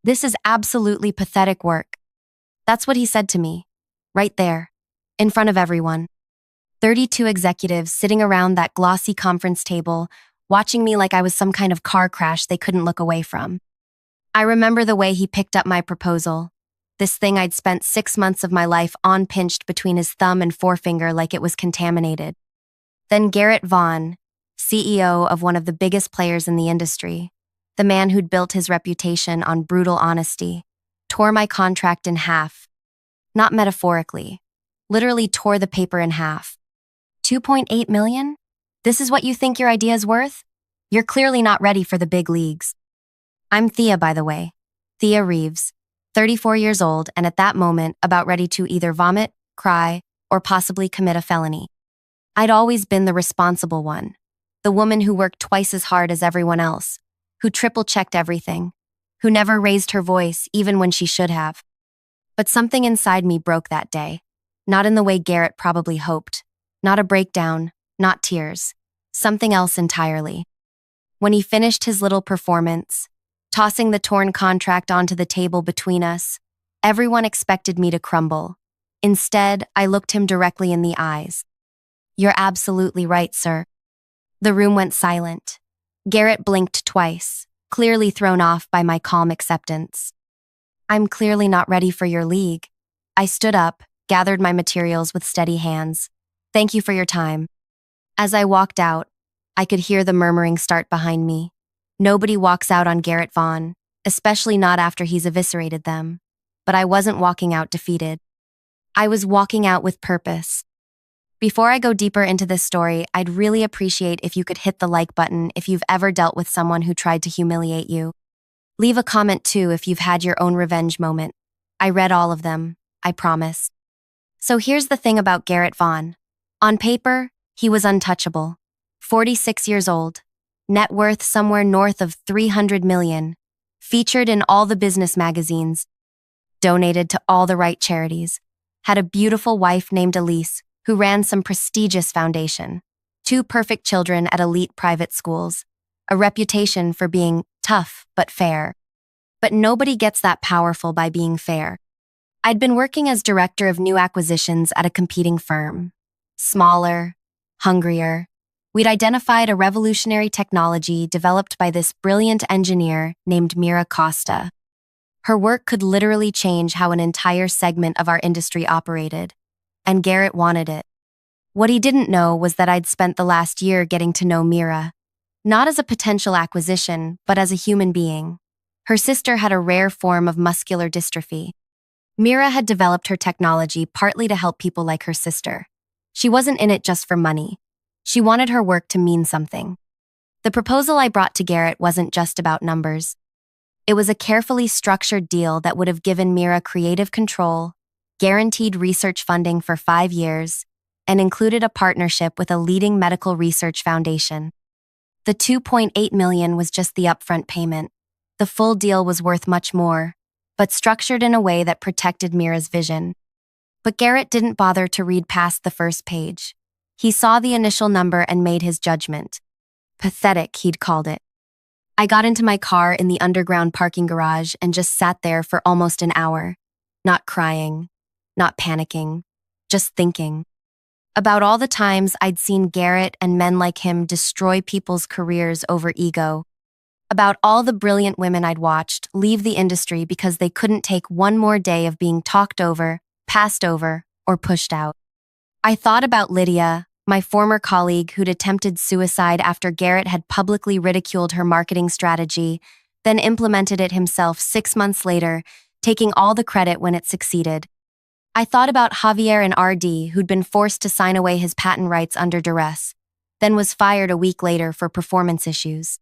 This is absolutely pathetic work. That's what he said to me, right there, in front of everyone. 32 executives sitting around that glossy conference table, watching me like I was some kind of car crash they couldn't look away from. I remember the way he picked up my proposal, this thing I'd spent 6 months of my life on pinched between his thumb and forefinger like it was contaminated. Then Garrett Vaughn, CEO of one of the biggest players in the industry, the man who'd built his reputation on brutal honesty, tore my contract in half. Not metaphorically, literally tore the paper in half. 2.8 million? This is what you think your idea is worth? You're clearly not ready for the big leagues. I'm Thea, by the way. Thea Reeves, 34 years old, and at that moment about ready to either vomit, cry, or possibly commit a felony. I'd always been the responsible one, the woman who worked twice as hard as everyone else, who triple-checked everything, who never raised her voice even when she should have. But something inside me broke that day, not in the way Garrett probably hoped. Not a breakdown, not tears, something else entirely. When he finished his little performance, tossing the torn contract onto the table between us, everyone expected me to crumble. Instead, I looked him directly in the eyes. "You're absolutely right, sir." The room went silent. Garrett blinked twice, clearly thrown off by my calm acceptance. "I'm clearly not ready for your league." I stood up, gathered my materials with steady hands. "Thank you for your time." As I walked out, I could hear the murmuring start behind me. Nobody walks out on Garrett Vaughn, especially not after he's eviscerated them. But I wasn't walking out defeated. I was walking out with purpose. Before I go deeper into this story, I'd really appreciate if you could hit the like button if you've ever dealt with someone who tried to humiliate you. Leave a comment too if you've had your own revenge moment. I read all of them, I promise. So here's the thing about Garrett Vaughn. On paper, he was untouchable. 46 years old, net worth somewhere north of 300 million, featured in all the business magazines, donated to all the right charities, had a beautiful wife named Elise, who ran some prestigious foundation, 2 perfect children at elite private schools, a reputation for being tough but fair. But nobody gets that powerful by being fair. I'd been working as director of new acquisitions at a competing firm. Smaller, hungrier. We'd identified a revolutionary technology developed by this brilliant engineer named Mira Costa. Her work could literally change how an entire segment of our industry operated, and Garrett wanted it. What he didn't know was that I'd spent the last year getting to know Mira, not as a potential acquisition, but as a human being. Her sister had a rare form of muscular dystrophy. Mira had developed her technology partly to help people like her sister. She wasn't in it just for money. She wanted her work to mean something. The proposal I brought to Garrett wasn't just about numbers. It was a carefully structured deal that would have given Mira creative control, guaranteed research funding for 5 years, and included a partnership with a leading medical research foundation. The $2.8 million was just the upfront payment. The full deal was worth much more, but structured in a way that protected Mira's vision. But Garrett didn't bother to read past the first page. He saw the initial number and made his judgment. Pathetic, he'd called it. I got into my car in the underground parking garage and just sat there for almost an hour, not crying, not panicking, just thinking. About all the times I'd seen Garrett and men like him destroy people's careers over ego. About all the brilliant women I'd watched leave the industry because they couldn't take one more day of being talked over, passed over, or pushed out. I thought about Lydia, my former colleague who'd attempted suicide after Garrett had publicly ridiculed her marketing strategy, then implemented it himself 6 months later, taking all the credit when it succeeded. I thought about Javier and RD, who'd been forced to sign away his patent rights under duress, then was fired a week later for performance issues.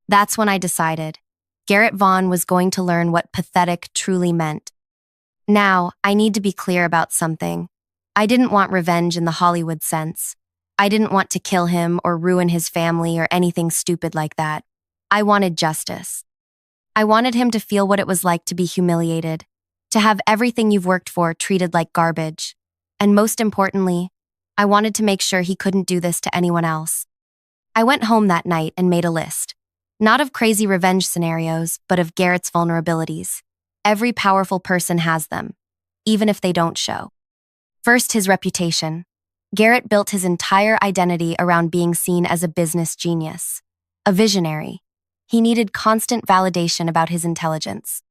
That's when I decided Garrett Vaughn was going to learn what pathetic truly meant. Now, I need to be clear about something. I didn't want revenge in the Hollywood sense. I didn't want to kill him or ruin his family or anything stupid like that. I wanted justice. I wanted him to feel what it was like to be humiliated, to have everything you've worked for treated like garbage. And most importantly, I wanted to make sure he couldn't do this to anyone else. I went home that night and made a list. Not of crazy revenge scenarios, but of Garrett's vulnerabilities. Every powerful person has them, even if they don't show. First, his reputation. Garrett built his entire identity around being seen as a business genius, a visionary. He needed constant validation about his intelligence.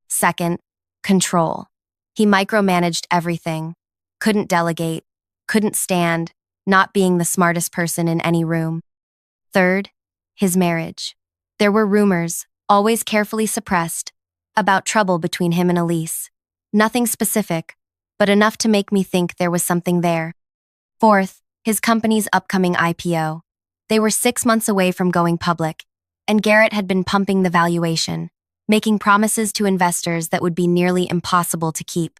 Second, control. He micromanaged everything, couldn't delegate, couldn't stand not being the smartest person in any room. Third, his marriage. There were rumors, always carefully suppressed, about trouble between him and Elise. Nothing specific, but enough to make me think there was something there. Fourth, his company's upcoming IPO. They were 6 months away from going public, and Garrett had been pumping the valuation, making promises to investors that would be nearly impossible to keep.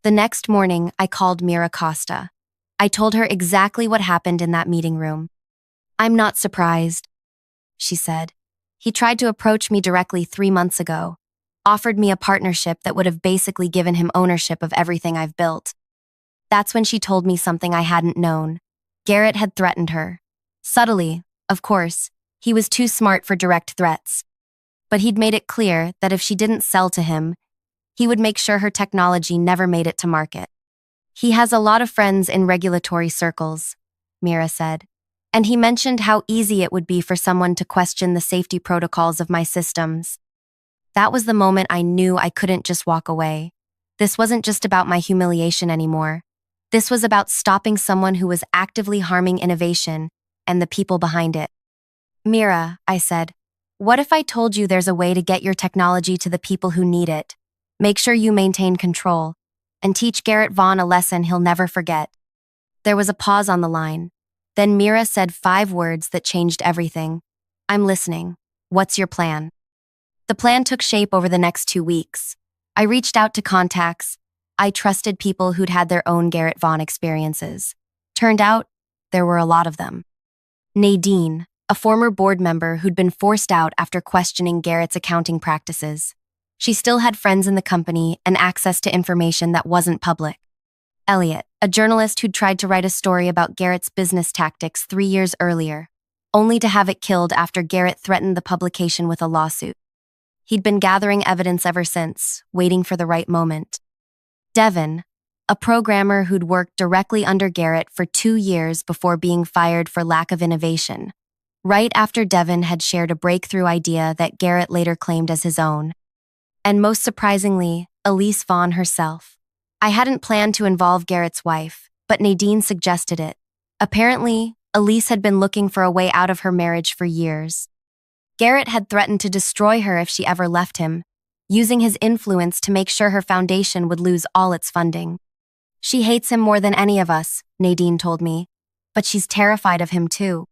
The next morning, I called Mira Costa. I told her exactly what happened in that meeting room. "I'm not surprised," she said. "He tried to approach me directly 3 months ago, offered me a partnership that would have basically given him ownership of everything I've built." That's when she told me something I hadn't known. Garrett had threatened her. Subtly, of course. He was too smart for direct threats. But he'd made it clear that if she didn't sell to him, he would make sure her technology never made it to market. "He has a lot of friends in regulatory circles," Mira said, "and he mentioned how easy it would be for someone to question the safety protocols of my systems." That was the moment I knew I couldn't just walk away. This wasn't just about my humiliation anymore. This was about stopping someone who was actively harming innovation and the people behind it. "Mira," I said, "what if I told you there's a way to get your technology to the people who need it? Make sure you maintain control, and teach Garrett Vaughn a lesson he'll never forget." There was a pause on the line. Then Mira said 5 words that changed everything. "I'm listening. What's your plan?" The plan took shape over the next 2 weeks. I reached out to contacts. I trusted people who'd had their own Garrett Vaughn experiences. Turned out, there were a lot of them. Nadine, a former board member who'd been forced out after questioning Garrett's accounting practices. She still had friends in the company and access to information that wasn't public. Elliot, a journalist who'd tried to write a story about Garrett's business tactics 3 years earlier, only to have it killed after Garrett threatened the publication with a lawsuit. He'd been gathering evidence ever since, waiting for the right moment. Devin, a programmer who'd worked directly under Garrett for 2 years before being fired for lack of innovation, right after Devin had shared a breakthrough idea that Garrett later claimed as his own. And most surprisingly, Elise Vaughn herself. I hadn't planned to involve Garrett's wife, but Nadine suggested it. Apparently, Elise had been looking for a way out of her marriage for years. Garrett had threatened to destroy her if she ever left him, using his influence to make sure her foundation would lose all its funding. "She hates him more than any of us," Nadine told me, "but she's terrified of him too."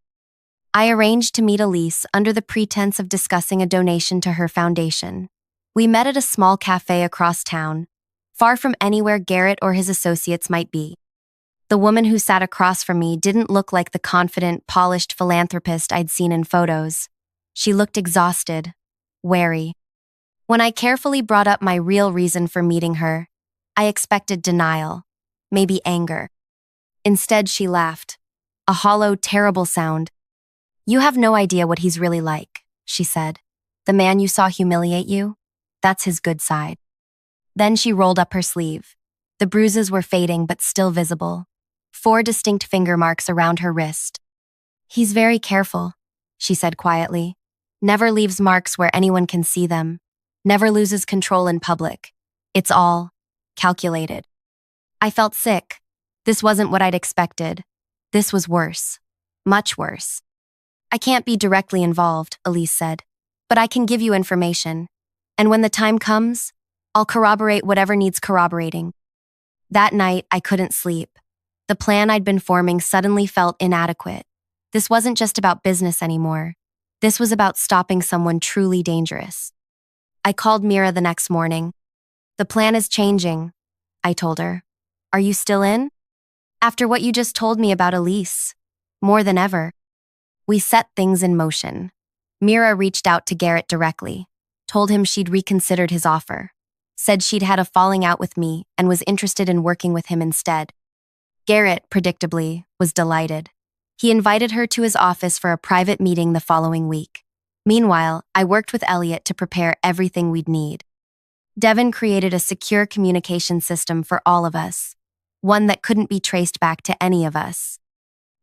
I arranged to meet Elise under the pretense of discussing a donation to her foundation. We met at a small cafe across town, far from anywhere Garrett or his associates might be. The woman who sat across from me didn't look like the confident, polished philanthropist I'd seen in photos. She looked exhausted, wary. When I carefully brought up my real reason for meeting her, I expected denial, maybe anger. Instead, she laughed, a hollow, terrible sound. "You have no idea what he's really like," she said. "The man you saw humiliate you? That's his good side." Then she rolled up her sleeve. The bruises were fading but still visible. 4 distinct finger marks around her wrist. "He's very careful," she said quietly. "Never leaves marks where anyone can see them. Never loses control in public. It's all calculated." I felt sick. This wasn't what I'd expected. This was worse. Much worse. "I can't be directly involved," Elise said, "but I can give you information. And when the time comes, I'll corroborate whatever needs corroborating." That night, I couldn't sleep. The plan I'd been forming suddenly felt inadequate. This wasn't just about business anymore. This was about stopping someone truly dangerous. I called Mira the next morning. "The plan is changing," I told her. "Are you still in?" "After what you just told me about Elise. More than ever." We set things in motion. Mira reached out to Garrett directly, told him she'd reconsidered his offer, said she'd had a falling out with me and was interested in working with him instead. Garrett, predictably, was delighted. He invited her to his office for a private meeting the following week. Meanwhile, I worked with Elliot to prepare everything we'd need. Devin created a secure communication system for all of us, one that couldn't be traced back to any of us.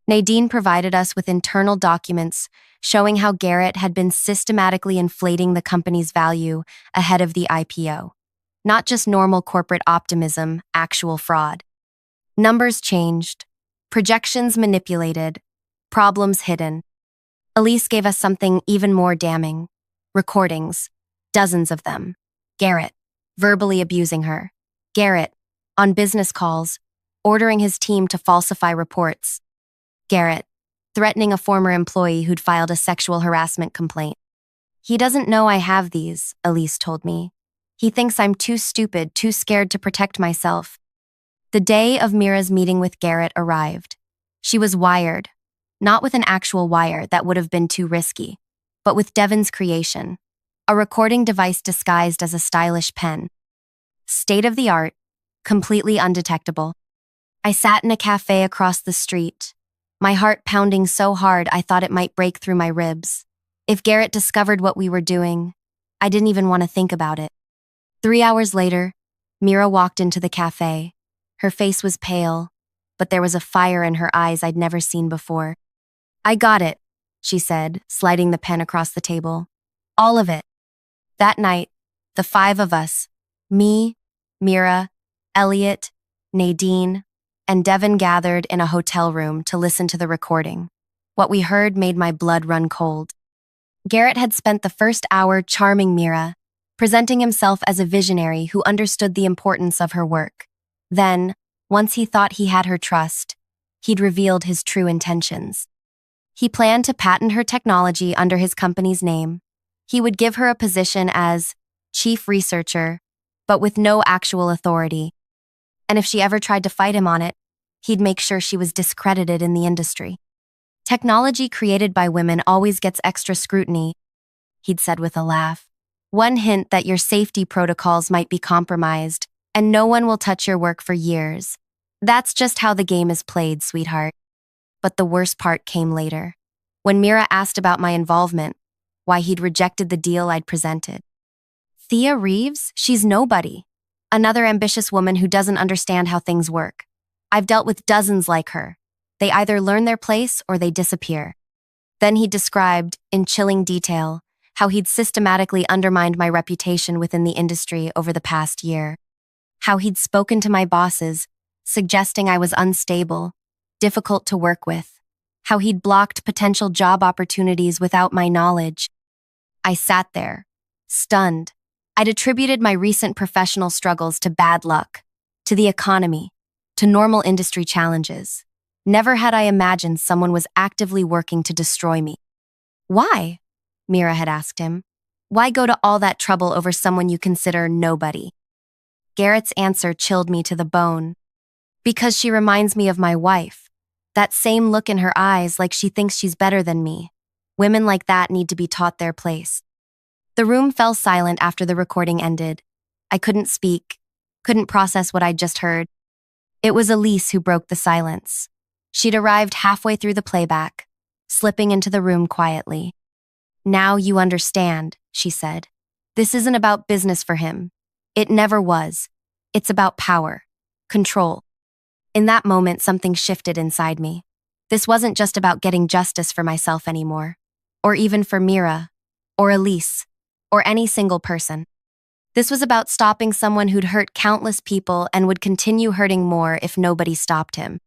Nadine provided us with internal documents showing how Garrett had been systematically inflating the company's value ahead of the IPO. Not just normal corporate optimism, actual fraud. Numbers changed, projections manipulated, problems hidden. Elise gave us something even more damning. Recordings, dozens of them. Garrett, verbally abusing her. Garrett, on business calls, ordering his team to falsify reports. Garrett, threatening a former employee who'd filed a sexual harassment complaint. He doesn't know I have these, Elise told me. He thinks I'm too stupid, too scared to protect myself. The day of Mira's meeting with Garrett arrived. She was wired, not with an actual wire that would have been too risky, but with Devin's creation, a recording device disguised as a stylish pen. State-of-the-art, completely undetectable. I sat in a cafe across the street, my heart pounding so hard I thought it might break through my ribs. If Garrett discovered what we were doing, I didn't even want to think about it. 3 hours later, Mira walked into the cafe. Her face was pale, but there was a fire in her eyes I'd never seen before. I got it, she said, sliding the pen across the table. All of it. That night, the 5 of us, me, Mira, Elliot, Nadine, and Devin gathered in a hotel room to listen to the recording. What we heard made my blood run cold. Garrett had spent the first hour charming Mira, presenting himself as a visionary who understood the importance of her work. Then, once he thought he had her trust, he'd revealed his true intentions. He planned to patent her technology under his company's name. He would give her a position as chief researcher, but with no actual authority. And if she ever tried to fight him on it, he'd make sure she was discredited in the industry. Technology created by women always gets extra scrutiny, he'd said with a laugh. One hint that your safety protocols might be compromised, and no one will touch your work for years. That's just how the game is played, sweetheart. But the worst part came later, when Mira asked about my involvement, why he'd rejected the deal I'd presented. Thea Reeves? She's nobody. Another ambitious woman who doesn't understand how things work. I've dealt with dozens like her. They either learn their place or they disappear. Then he described, in chilling detail, how he'd systematically undermined my reputation within the industry over the past year. How he'd spoken to my bosses, suggesting I was unstable, difficult to work with. How he'd blocked potential job opportunities without my knowledge. I sat there, stunned. I'd attributed my recent professional struggles to bad luck, to the economy, to normal industry challenges. Never had I imagined someone was actively working to destroy me. Why? Mira had asked him. Why go to all that trouble over someone you consider nobody? Garrett's answer chilled me to the bone. Because she reminds me of my wife. That same look in her eyes, like she thinks she's better than me. Women like that need to be taught their place. The room fell silent after the recording ended. I couldn't speak, couldn't process what I'd just heard. It was Elise who broke the silence. She'd arrived halfway through the playback, slipping into the room quietly. Now you understand, she said. This isn't about business for him. It never was. It's about power, control. In that moment, something shifted inside me. This wasn't just about getting justice for myself anymore, or even for Mira, or Elise, or any single person. This was about stopping someone who'd hurt countless people and would continue hurting more if nobody stopped him.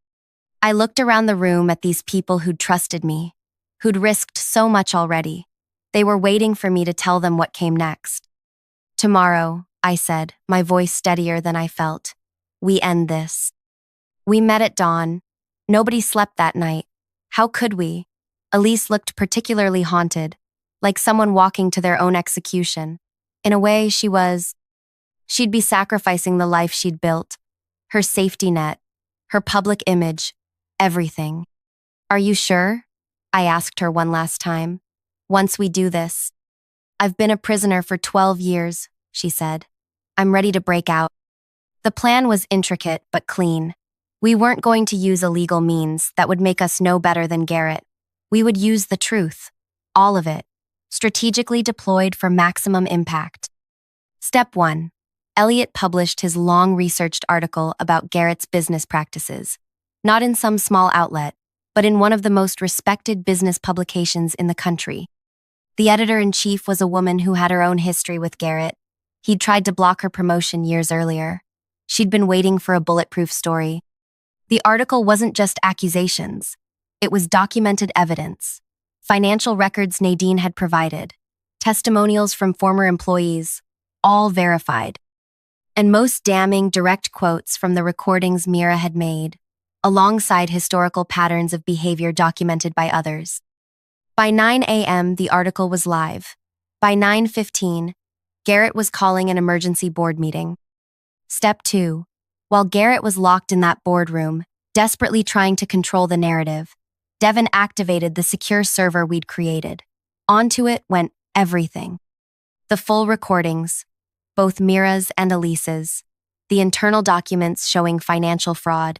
I looked around the room at these people who'd trusted me, who'd risked so much already. They were waiting for me to tell them what came next. Tomorrow, I said, my voice steadier than I felt. We end this. We met at dawn. Nobody slept that night. How could we? Elise looked particularly haunted, like someone walking to their own execution. In a way, she'd be sacrificing the life she'd built, her safety net, her public image, everything. Are you sure? I asked her one last time. Once we do this. I've been a prisoner for 12 years, she said. I'm ready to break out. The plan was intricate but clean. We weren't going to use illegal means that would make us no better than Garrett. We would use the truth. All of it. strategically deployed for maximum impact. Step 1. Elliot published his long-researched article about Garrett's business practices, not in some small outlet, but in one of the most respected business publications in the country. The editor-in-chief was a woman who had her own history with Garrett. He'd tried to block her promotion years earlier. She'd been waiting for a bulletproof story. The article wasn't just accusations. It was documented evidence. Financial records Nadine had provided, testimonials from former employees, all verified. And most damning, direct quotes from the recordings Mira had made, alongside historical patterns of behavior documented by others. By 9 a.m., the article was live. By 9:15, Garrett was calling an emergency board meeting. Step 2. While Garrett was locked in that boardroom, desperately trying to control the narrative, Devin activated the secure server we'd created. Onto it went everything. The full recordings, both Mira's and Elise's, the internal documents showing financial fraud,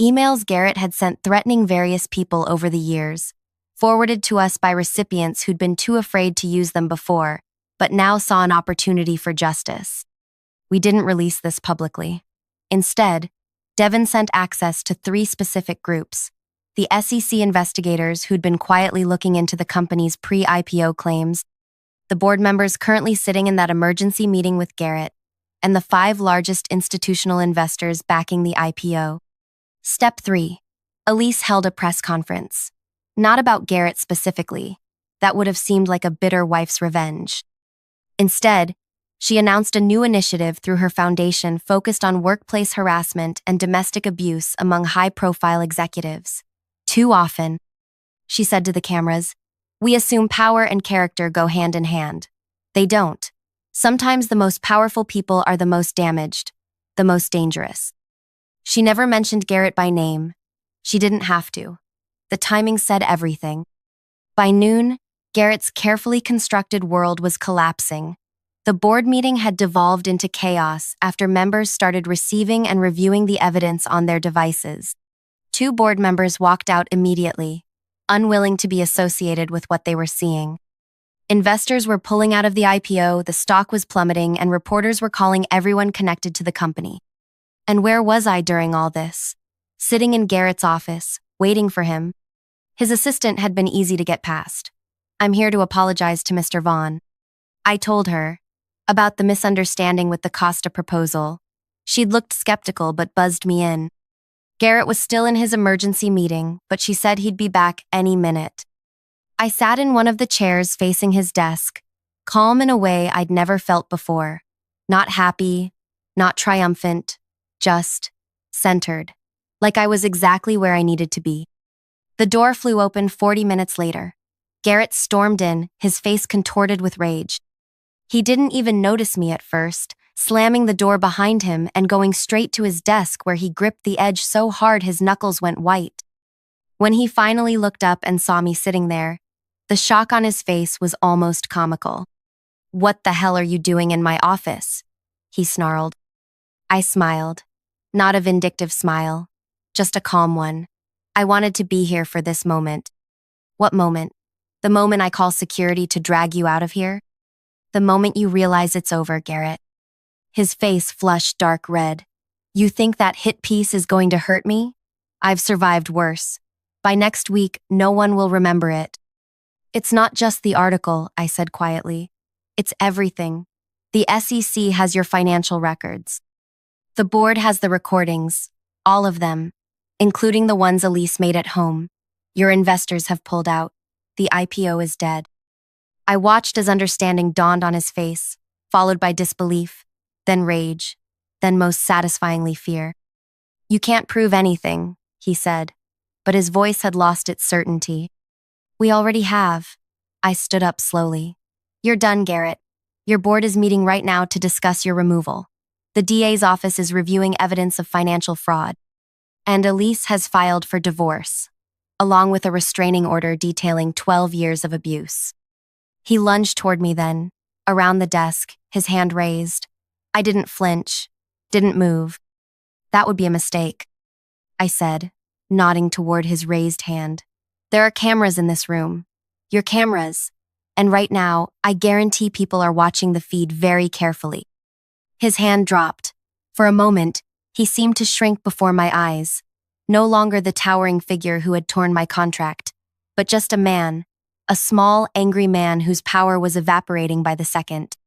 emails Garrett had sent threatening various people over the years, forwarded to us by recipients who'd been too afraid to use them before, but now saw an opportunity for justice. We didn't release this publicly. Instead, Devin sent access to 3 specific groups: the SEC investigators who'd been quietly looking into the company's pre-IPO claims, the board members currently sitting in that emergency meeting with Garrett, and the 5 largest institutional investors backing the IPO. Step 3. Elise held a press conference. Not about Garrett specifically. That would have seemed like a bitter wife's revenge. Instead, she announced a new initiative through her foundation focused on workplace harassment and domestic abuse among high-profile executives. Too often, she said to the cameras, we assume power and character go hand in hand. They don't. Sometimes the most powerful people are the most damaged, the most dangerous. She never mentioned Garrett by name. She didn't have to. The timing said everything. By noon, Garrett's carefully constructed world was collapsing. The board meeting had devolved into chaos after members started receiving and reviewing the evidence on their devices. 2 board members walked out immediately, unwilling to be associated with what they were seeing. Investors were pulling out of the IPO, the stock was plummeting, and reporters were calling everyone connected to the company. And where was I during all this? Sitting in Garrett's office, waiting for him. His assistant had been easy to get past. I'm here to apologize to Mr. Vaughn. I told her about the misunderstanding with the Costa proposal. She'd looked skeptical but buzzed me in. Garrett was still in his emergency meeting, but she said he'd be back any minute. I sat in one of the chairs facing his desk, calm in a way I'd never felt before. Not happy, not triumphant, just centered, like I was exactly where I needed to be. The door flew open 40 minutes later. Garrett stormed in, his face contorted with rage. He didn't even notice me at first, slamming the door behind him and going straight to his desk where he gripped the edge so hard his knuckles went white. When he finally looked up and saw me sitting there, the shock on his face was almost comical. "What the hell are you doing in my office?" he snarled. I smiled. Not a vindictive smile, just a calm one. I wanted to be here for this moment. What moment? The moment I call security to drag you out of here? The moment you realize it's over, Garrett. His face flushed dark red. You think that hit piece is going to hurt me? I've survived worse. By next week, no one will remember it. It's not just the article, I said quietly. It's everything. The SEC has your financial records. The board has the recordings, all of them, including the ones Elise made at home. Your investors have pulled out. The IPO is dead. I watched as understanding dawned on his face, followed by disbelief, then rage, then most satisfyingly fear. You can't prove anything, he said, but his voice had lost its certainty. We already have. I stood up slowly. You're done, Garrett. Your board is meeting right now to discuss your removal. The DA's office is reviewing evidence of financial fraud. And Elise has filed for divorce, along with a restraining order detailing 12 years of abuse. He lunged toward me then, around the desk, his hand raised. I didn't flinch, didn't move. That would be a mistake, I said, nodding toward his raised hand. There are cameras in this room. Your cameras. And right now, I guarantee people are watching the feed very carefully. His hand dropped. For a moment, he seemed to shrink before my eyes. No longer the towering figure who had torn my contract, but just a man, a small, angry man whose power was evaporating by the second.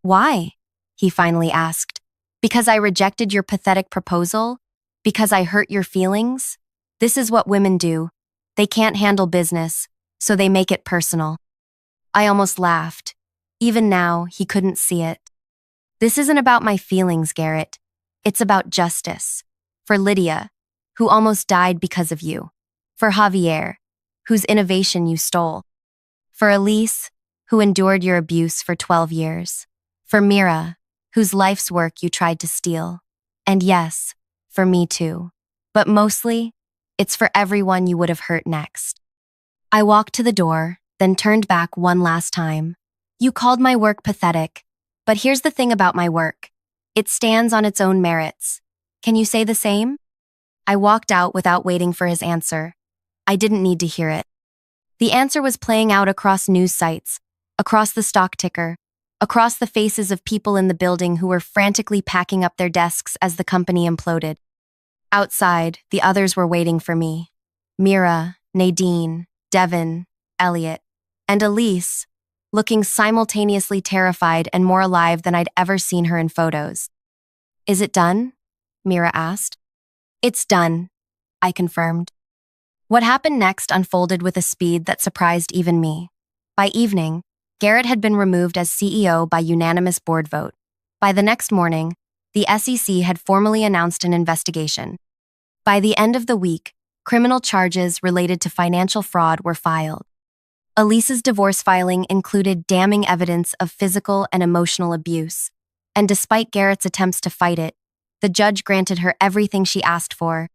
Why? He finally asked. Because I rejected your pathetic proposal? Because I hurt your feelings? This is what women do. They can't handle business, so they make it personal. I almost laughed. Even now, he couldn't see it. This isn't about my feelings, Garrett. It's about justice. For Lydia, who almost died because of you. For Javier, whose innovation you stole. For Elise, who endured your abuse for 12 years. For Mira, whose life's work you tried to steal. And yes, for me too. But mostly, it's for everyone you would have hurt next. I walked to the door, then turned back one last time. You called my work pathetic, but here's the thing about my work. It stands on its own merits. Can you say the same? I walked out without waiting for his answer. I didn't need to hear it. The answer was playing out across news sites, across the stock ticker, across the faces of people in the building who were frantically packing up their desks as the company imploded. Outside, the others were waiting for me. Mira, Nadine, Devin, Elliot, and Elise, looking simultaneously terrified and more alive than I'd ever seen her in photos. Is it done? Mira asked. It's done, I confirmed. What happened next unfolded with a speed that surprised even me. By evening, Garrett had been removed as CEO by unanimous board vote. By the next morning, the SEC had formally announced an investigation. By the end of the week, criminal charges related to financial fraud were filed. Elise's divorce filing included damning evidence of physical and emotional abuse, and despite Garrett's attempts to fight it, the judge granted her everything she asked for,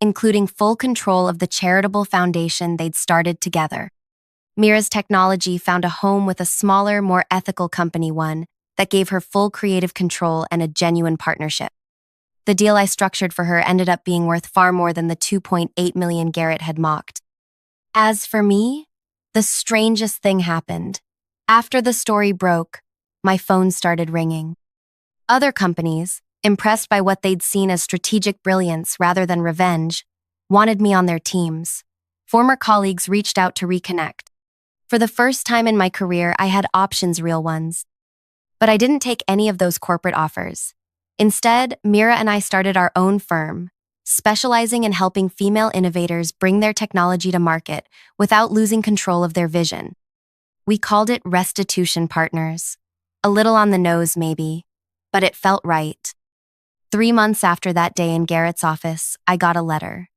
including full control of the charitable foundation they'd started together. Mira's technology found a home with a smaller, more ethical company, one that gave her full creative control and a genuine partnership. The deal I structured for her ended up being worth far more than the $2.8 million Garrett had mocked. As for me, the strangest thing happened. After the story broke, my phone started ringing. Other companies, impressed by what they'd seen as strategic brilliance rather than revenge, wanted me on their teams. Former colleagues reached out to reconnect. For the first time in my career, I had options, real ones. But I didn't take any of those corporate offers. Instead, Mira and I started our own firm, specializing in helping female innovators bring their technology to market without losing control of their vision. We called it Restitution Partners. A little on the nose, maybe, but it felt right. 3 months after that day in Garrett's office, I got a letter.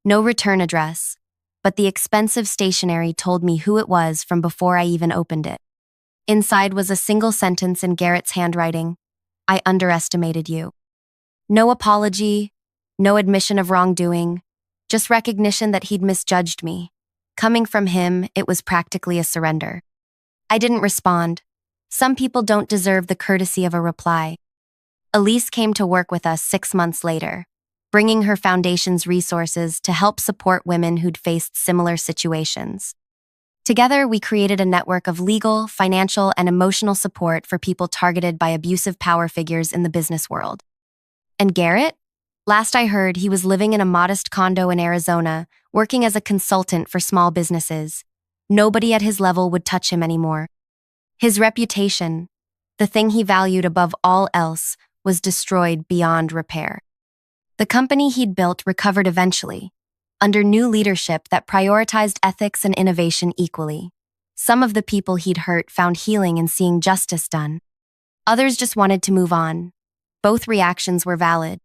No return address, but the expensive stationery told me who it was from before I even opened it. Inside was a single sentence in Garrett's handwriting: I underestimated you. No apology, no admission of wrongdoing, just recognition that he'd misjudged me. Coming from him, it was practically a surrender. I didn't respond. Some people don't deserve the courtesy of a reply. Elise came to work with us 6 months later, bringing her foundation's resources to help support women who'd faced similar situations. Together, we created a network of legal, financial, and emotional support for people targeted by abusive power figures in the business world. And Garrett? Last I heard, he was living in a modest condo in Arizona, working as a consultant for small businesses. Nobody at his level would touch him anymore. His reputation, the thing he valued above all else, was destroyed beyond repair. The company he'd built recovered eventually, under new leadership that prioritized ethics and innovation equally. Some of the people he'd hurt found healing in seeing justice done. Others just wanted to move on. Both reactions were valid.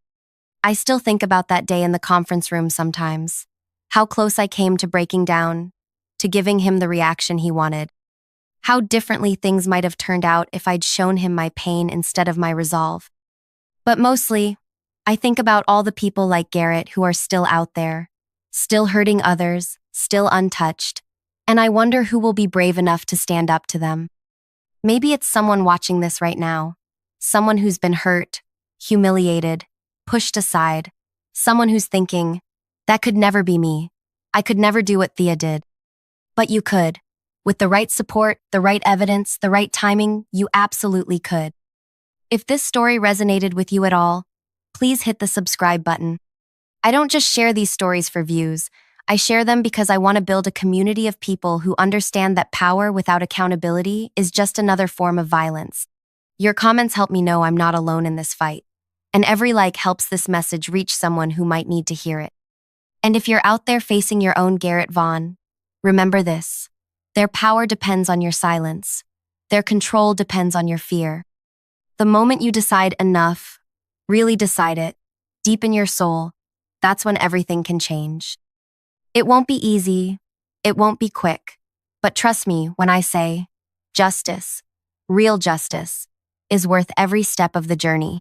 I still think about that day in the conference room sometimes. How close I came to breaking down, to giving him the reaction he wanted. How differently things might have turned out if I'd shown him my pain instead of my resolve. But mostly, I think about all the people like Garrett who are still out there, still hurting others, still untouched, and I wonder who will be brave enough to stand up to them. Maybe it's someone watching this right now, someone who's been hurt, humiliated, pushed aside, someone who's thinking, that could never be me. I could never do what Thea did. But you could. With the right support, the right evidence, the right timing, you absolutely could. If this story resonated with you at all, please hit the subscribe button. I don't just share these stories for views. I share them because I want to build a community of people who understand that power without accountability is just another form of violence. Your comments help me know I'm not alone in this fight, and every like helps this message reach someone who might need to hear it. And if you're out there facing your own Garrett Vaughn, remember this. Their power depends on your silence. Their control depends on your fear. The moment you decide enough, really decide it, deep in your soul, that's when everything can change. It won't be easy, it won't be quick, but trust me when I say, justice, real justice, is worth every step of the journey.